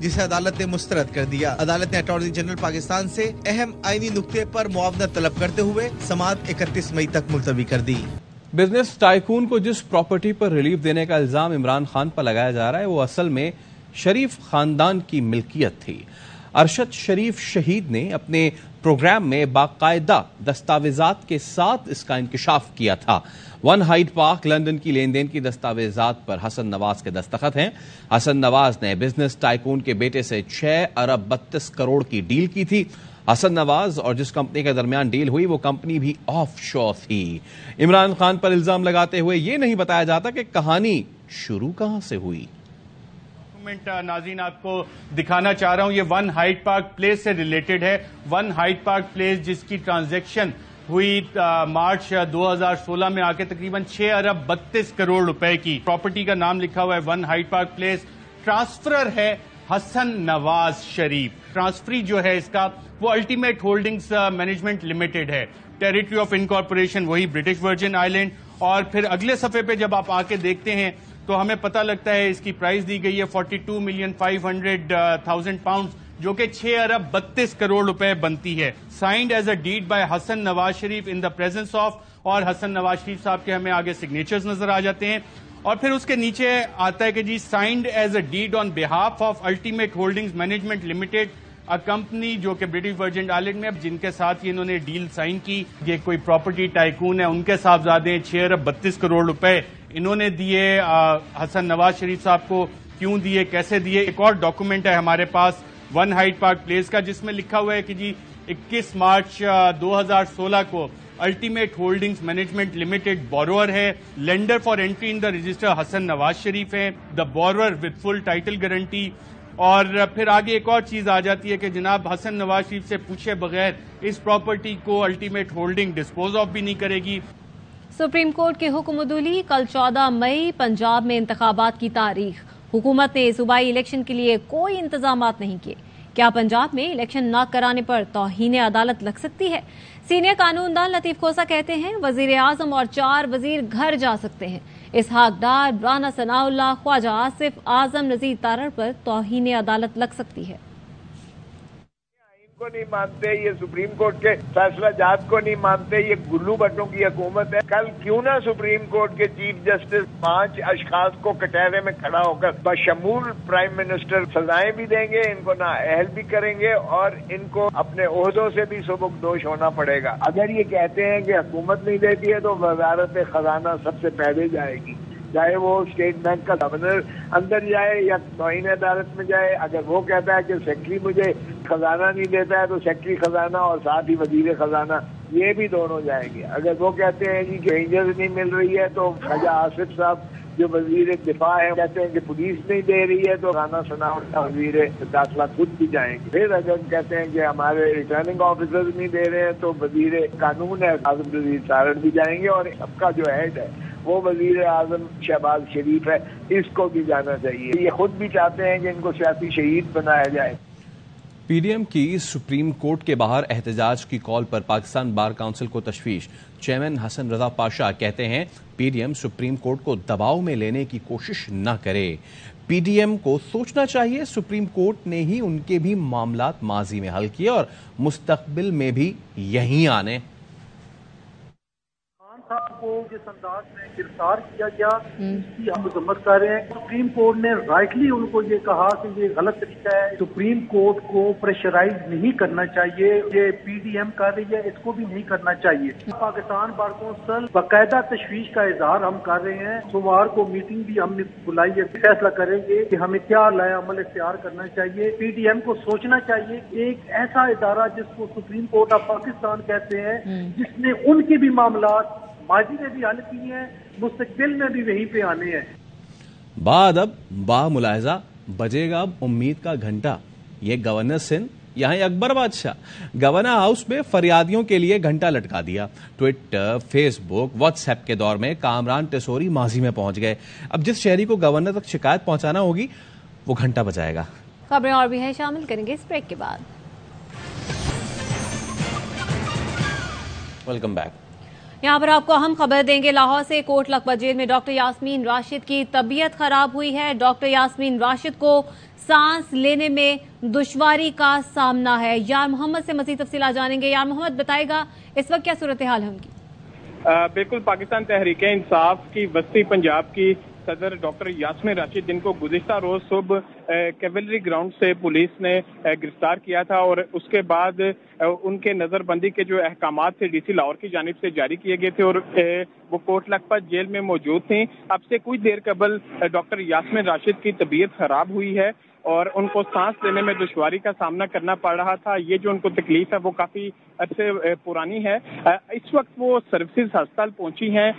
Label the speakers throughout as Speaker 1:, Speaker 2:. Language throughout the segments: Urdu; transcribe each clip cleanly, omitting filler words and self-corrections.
Speaker 1: جسے عدالت نے مسترد کر دیا۔ عدالت نے اٹارنی جنرل پاکستان سے اہم آئینی نقطے پر معاونت طلب کرتے ہوئے سماعت 31 مئی تک ملتوی کر دی۔
Speaker 2: بزنس ٹائکون کو جس پراپرٹی پر ریلیف دینے کا الزام عمران خان پر لگایا جا رہا ہے وہ اصل میں شریف خاندان کی ملکیت تھی۔ ارشد شریف شہید نے اپنے پروگرام میں باقاعدہ دستاویزات کے ساتھ اس کا انکشاف کیا تھا۔ 1 ہائیڈ پارک لندن کی لین دین کی دستاویزات پر حسن نواز کے دستخط ہیں۔ حسن نواز نے بزنس ٹائکون کے بیٹے سے 6 ارب 32 کروڑ کی ڈیل کی تھی۔ حسن نواز اور جس کمپنی کے درمیان ڈیل ہوئی وہ کمپنی بھی آف شور تھی۔ عمران خان پر الزام لگاتے ہوئے یہ نہیں بتایا جاتا کہ کہانی شروع کہاں سے ہوئی۔
Speaker 3: ناظرین آپ کو دکھانا چاہ رہا ہوں، یہ 1 ہائیڈ پارک پلیس سے ریلیٹڈ ہے۔ 1 ہائیڈ پارک پلیس جس کی ٹرانزیکشن ہوئی مارچ 2016 میں آ کے تقریباً 6 ارب 32 کروڑ روپے کی۔ پراپرٹی کا نام لکھا ہوا ہے 1 ہائیڈ پارک پلیس۔ ٹرانسفرر ہے حسن نواز شریف۔ ٹرانسفری جو ہے اس کا وہ الٹیمیٹ ہولڈنگز مینجمنٹ لمیٹڈ ہے۔ ٹیریٹری آف انکارپوریشن وہی برٹش ورجن آئیلینڈ۔ اور پھر اگلے صفحے پہ جب آپ آ کے دیکھتے ہیں تو ہمیں پتہ لگتا ہے اس کی پرائز دی گئی ہے 42,500,000 پاؤنڈ، جو کہ 6 ارب 32 کروڑ روپے بنتی ہے۔ Signed as a deed by Hasan Nawaz Sharif in the presence of, اور حسن نواز شریف صاحب کے ہمیں آگے سگنیچرز نظر آ جاتے ہیں۔ اور پھر اس کے نیچے آتا ہے کہ جی signed as a deed on behalf of ultimate holdings management limited, company جو کہ برٹش ورجن آئیلینڈ میں جن کے ساتھ انہوں نے ڈیل سائن کی۔ یہ کوئی پراپرٹی ٹائکون ہے، ان کے صاحبزادے ہیں۔ 6 ارب 32 کروڑ روپے انہوں نے دیے حسن نواز شریف صاحب کو۔ کیوں دیے، کیسے دیے؟ ایک اور ڈاکومنٹ ہے ہمارے پاس 1 ہائیڈ پارک پلیس کا، جس میں لکھا ہوا ہے کہ جی 21 مارچ 2016 کو ultimate holdings management limited borrower ہے۔ Lender for entry in the register Hasan Nawaz Sharif ہے، the borrower with full title guarantee. اور پھر آگے ایک اور چیز آ جاتی ہے کہ جناب حسن نواز شریف سے پوچھے بغیر اس پراپرٹی کو الٹیمیٹ ہولڈنگ ڈسپوز آف بھی نہیں کرے گی۔
Speaker 4: سپریم کورٹ کے حکم عدولی، کل 14 مئی پنجاب میں انتخابات کی تاریخ۔ حکومت نے صوبائی الیکشن کے لیے کوئی انتظامات نہیں کیے۔ کیا پنجاب میں الیکشن نہ کرانے پر توہین عدالت لگ سکتی ہے؟ سینئر قانون دان لطیف کھوسہ کہتے ہیں وزیر اعظم اور 4 وزیر گھر جا سکتے ہیں۔ اسحاق ڈار، رانا ثناء اللہ، خواجہ آصف، اعظم نذیر تارڑ پر توہین عدالت لگ سکتی ہے۔
Speaker 5: کو نہیں مانتے، یہ سپریم کورٹ کے فیصلہ جات کو نہیں مانتے، یہ گلو بٹوں کی حکومت ہے۔ کل کیوں نہ سپریم کورٹ کے چیف جسٹس 5 اشخاص کو کٹہرے میں کھڑا ہو کر بشمول پرائم منسٹر سزائیں بھی دیں گے، ان کو نااہل بھی کریں گے اور ان کو اپنے عہدوں سے بھی سبکدوش ہونا پڑے گا۔ اگر یہ کہتے ہیں کہ حکومت نہیں دیتی ہے تو وزارت خزانہ سب سے پہلے جائے گی، چاہے وہ اسٹیٹ بینک کا گورنر اندر جائے یا توہین عدالت میں جائے۔ اگر وہ کہتا ہے کہ سیکٹری مجھے خزانہ نہیں دیتا ہے تو سیکٹری خزانہ اور ساتھ ہی وزیر خزانہ یہ بھی دونوں جائیں گے۔ اگر وہ کہتے ہیں جی کہ رینجرز نہیں مل رہی ہے تو خواجہ آصف صاحب جو وزیر دفاع ہے کہتے ہیں کہ پولیس نہیں دے رہی ہے تو رانا ثناء اللہ وزیر داخلہ خود بھی جائیں گے۔ پھر اگر کہتے ہیں کہ ہمارے ریٹرننگ آفیسرز نہیں دے رہے ہیں تو وزیر قانون ہے اعظم نذیر تارڑ بھی جائیں گے، اور سب کا جو ہیڈ ہے وہ وزیر اعظم شہباز شریف ہے، اس کو بھی جانا چاہیے۔ یہ خود بھی چاہتے ہیں کہ ان کو سیاسی شہید بنایا جائے۔
Speaker 2: پی ڈی ایم کی سپریم کورٹ کے باہر احتجاج کی کال پر پاکستان بار کونسل کو تشویش۔ چیئرمین حسن رضا پاشا کہتے ہیں P D M Supreme Court کو دباؤ میں لینے کی کوشش نہ کرے۔ پی ڈی ایم کو سوچنا چاہیے سپریم کورٹ نے ہی ان کے بھی معاملات ماضی میں حل کیے اور مستقبل میں بھی یہیں آنے۔
Speaker 6: صاحب کو جس انداز میں گرفتار کیا گیا اس کی ہم مذمت کر رہے ہیں۔ سپریم کورٹ نے رائٹلی ان کو یہ کہا کہ یہ غلط طریقہ ہے، سپریم کورٹ کو پریشرائز نہیں کرنا چاہیے، یہ پی ڈی ایم کر رہی ہے اس کو بھی نہیں کرنا چاہیے۔ پاکستان بار کونسل باقاعدہ تشویش کا اظہار ہم کر رہے ہیں، سوموار کو میٹنگ بھی ہم نے بلائی ہے، فیصلہ کریں گے کہ ہمیں کیا لائے عمل اختیار کرنا چاہیے۔ پی ڈی ایم کو سوچنا چاہیے ایک ایسا ادارہ جس کو سپریم کورٹ آف پاکستان کہتے ہیں، جس نے ان کے بھی معاملات ماضی میں بھی حل کی ہیں، مستقبل میں بھی وہیں پہ آنے ہیں۔
Speaker 2: بعد با ملاحظہ بجے گا اب امید کا گھنٹا۔ یہ گورنر سندھ یہاں اکبر بادشاہ گورنر ہاؤس میں فریادیوں کے لیے گھنٹہ لٹکا دیا۔ ٹویٹر، فیس بک، واٹس ایپ کے دور میں کامران ٹیسوری ماضی میں پہنچ گئے۔ اب جس شہری کو گورنر تک شکایت پہنچانا ہوگی وہ گھنٹہ بجائے گا۔
Speaker 4: خبریں اور بھی ہیں، شامل کریں گے اس بریک کے بعد۔
Speaker 2: Welcome back.
Speaker 4: یہاں پر آپ کو اہم خبر دیں گے، لاہور سے کوٹ لکھپت جیل میں ڈاکٹر یاسمین راشد کی طبیعت خراب ہوئی ہے۔ ڈاکٹر یاسمین راشد کو سانس لینے میں دشواری کا سامنا ہے۔ یار محمد سے مزید تفصیلات جانیں گے۔ یار محمد بتائے گا اس وقت کیا صورتحال ہے ان کی؟
Speaker 7: بالکل، پاکستان تحریک انصاف کی وسطی پنجاب کی صدر ڈاکٹر یاسمین راشد، جن کو گزشتہ روز صبح کیولری گراؤنڈ سے پولیس نے گرفتار کیا تھا اور اس کے بعد ان کے نظر بندی کے جو احکامات تھے ڈی سی لاہور کی جانب سے جاری کیے گئے تھے اور وہ کوٹ لکھپت جیل میں موجود تھیں۔ اب سے کچھ دیر قبل ڈاکٹر یاسمین راشد کی طبیعت خراب ہوئی ہے اور ان کو سانس لینے میں دشواری کا سامنا کرنا پڑ رہا تھا۔ یہ جو ان کو تکلیف ہے وہ کافی عرصے پرانی ہے۔ اس وقت وہ سروسز ہسپتال پہنچی ہیں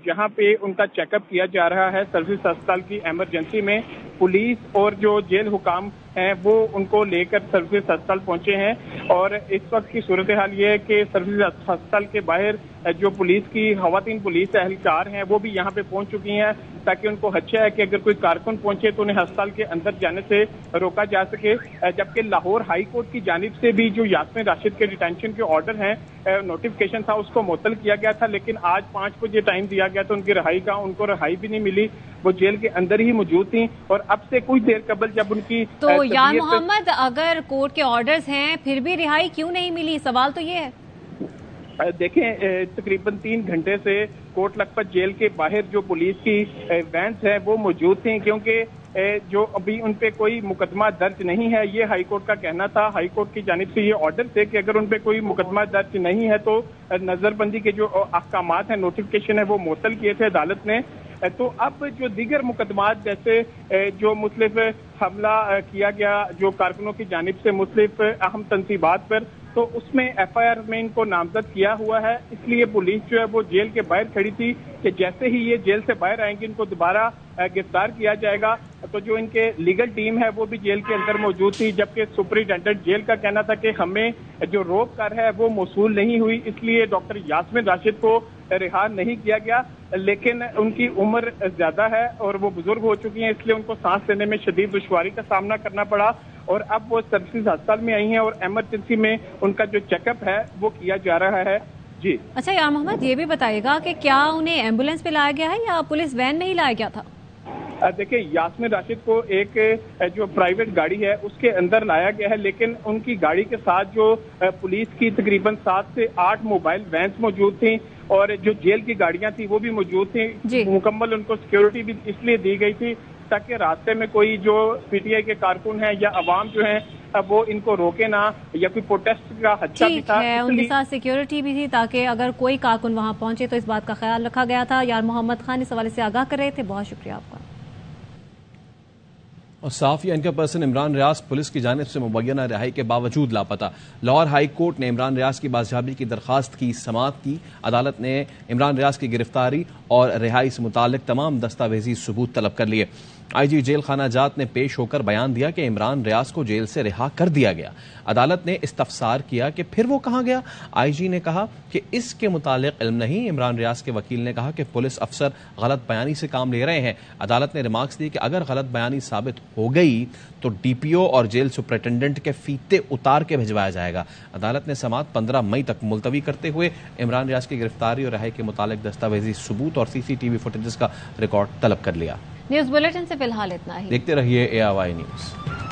Speaker 7: جہاں پہ ان کا چیک اپ کیا جا رہا ہے۔ سروسز ہسپتال کی ایمرجنسی میں پولیس اور جو جیل حکام ہیں وہ ان کو لے کر سروسز ہسپتال پہنچے ہیں اور اس وقت کی صورتحال یہ ہے کہ سروسز ہسپتال کے باہر جو پولیس کی خواتین پولیس اہلکار ہیں وہ بھی یہاں پہ پہنچ چکی ہیں تاکہ ان کو خدشہ ہے کہ اگر کوئی کارکن پہنچے تو انہیں ہسپتال کے اندر جانے سے روکا جا سکے۔ جبکہ لاہور ہائی کورٹ کی جانب سے بھی جو یاسمین راشد کے ڈیٹینشن کے آرڈر ہیں، نوٹیفکیشن تھا، اس کو معطل کیا گیا تھا، لیکن آج 5 بجے ٹائم دیا گیا تو ان کی رہائی کا ان کو رہائی بھی نہیں ملی۔ وہ جیل کے اندر ہی موجود تھیں اور اب سے کچھ دیر قبل جب ان کی
Speaker 4: تو یار محمد اگر کورٹ کے آرڈرز ہیں پھر بھی رہائی کیوں نہیں ملی؟ سوال تو یہ ہے۔
Speaker 7: دیکھیں، تقریباً 3 گھنٹے سے کوٹ لکھپت جیل کے باہر جو پولیس کی وینس ہیں وہ موجود تھیں کیونکہ جو ابھی ان پہ کوئی مقدمہ درج نہیں ہے، یہ ہائی کورٹ کا کہنا تھا۔ ہائی کورٹ کی جانب سے یہ آرڈر تھے کہ اگر ان پہ کوئی مقدمہ درج نہیں ہے تو نظر بندی کے جو احکامات ہیں، نوٹیفکیشن ہے، وہ معطل کیے تھے عدالت نے۔ تو اب جو دیگر مقدمات جیسے جو مختلف حملہ کیا گیا جو کارکنوں کی جانب سے مختلف اہم تنصیبات پر، تو اس میں ایف آئی آر میں ان کو نامزد کیا ہوا ہے۔ اس لیے پولیس جو ہے وہ جیل کے باہر کھڑی تھی کہ جیسے ہی یہ جیل سے باہر آئیں گے ان کو دوبارہ گرفتار کیا جائے گا۔ تو جو ان کے لیگل ٹیم ہے وہ بھی جیل کے اندر موجود تھی، جبکہ سپرنٹینڈنٹ جیل کا کہنا تھا کہ ہمیں جو روک کر ہے وہ موصول نہیں ہوئی، اس لیے ڈاکٹر یاسمین راشد کو رہا نہیں کیا گیا۔ لیکن ان کی عمر زیادہ ہے اور وہ بزرگ ہو چکی ہیں، اس لیے ان کو سانس لینے میں شدید دشواری کا سامنا کرنا پڑا اور اب وہ سروسز ہسپتال میں آئی ہیں اور ایمرجنسی میں ان کا جو چیک اپ ہے وہ کیا جا رہا ہے۔ جی
Speaker 4: اچھا یار محمد، یہ بھی بتائیے گا کہ کیا انہیں ایمبولینس پہ لایا گیا ہے یا پولیس وین میں ہی لایا گیا تھا؟
Speaker 7: دیکھیں، یاسمین راشد کو ایک جو پرائیویٹ گاڑی ہے اس کے اندر لایا گیا ہے، لیکن ان کی گاڑی کے ساتھ جو پولیس کی تقریباً 7 سے 8 موبائل وینس موجود تھیں اور جو جیل کی گاڑیاں تھیں وہ بھی موجود تھیں۔ مکمل ان کو سیکیورٹی بھی اس لیے دی گئی تھی تاکہ راستے میں کوئی جو پی ٹی آئی کے کارکن ہیں یا عوام جو ہیں وہ ان کو روکے نہ، یا کوئی پروٹیسٹ کا خدشہ بھی تھا،
Speaker 4: ان کے ساتھ سیکیورٹی بھی تھی تاکہ اگر کوئی کارکن وہاں پہنچے تو اس بات کا خیال رکھا گیا تھا۔ یار محمد خان اس حوالے سے آگاہ کر رہے تھے، بہت شکریہ آپ کا۔
Speaker 2: اور صحافی ان کا پرسن عمران ریاض پولیس کی جانب سے مبینہ رہائی کے باوجود لاپتہ۔ لاہور ہائی کورٹ نے عمران ریاض کی بازیابی کی درخواست کی سماعت کی۔ عدالت نے عمران ریاض کی گرفتاری اور رہائی سے متعلق تمام دستاویزی ثبوت طلب کر لیے۔ آئی جی جیل خانہ جات نے پیش ہو کر بیان دیا کہ عمران ریاض کو جیل سے رہا کر دیا گیا۔ عدالت نے استفسار کیا کہ پھر وہ کہاں گیا؟ آئی جی نے کہا کہ اس کے متعلق علم نہیں۔ عمران ریاض کے وکیل نے کہا کہ پولیس افسر غلط بیانی سے کام لے رہے ہیں۔ عدالت نے ریمارکس دی کہ اگر غلط بیانی ثابت ہو گئی تو ڈی پی او اور جیل سپرنٹینڈنٹ کے فیتے اتار کے بھجوایا جائے گا۔ عدالت نے سماعت 15 مئی تک ملتوی کرتے ہوئے عمران ریاض کی گرفتاری اور رہائی کے متعلق دستاویزی ثبوت اور سی سی ٹی وی فوٹیجز کا ریکارڈ طلب کر لیا۔
Speaker 4: نیوز بلیٹن سے فی الحال اتنا ہی۔
Speaker 2: دیکھتے رہیے ARY نیوز۔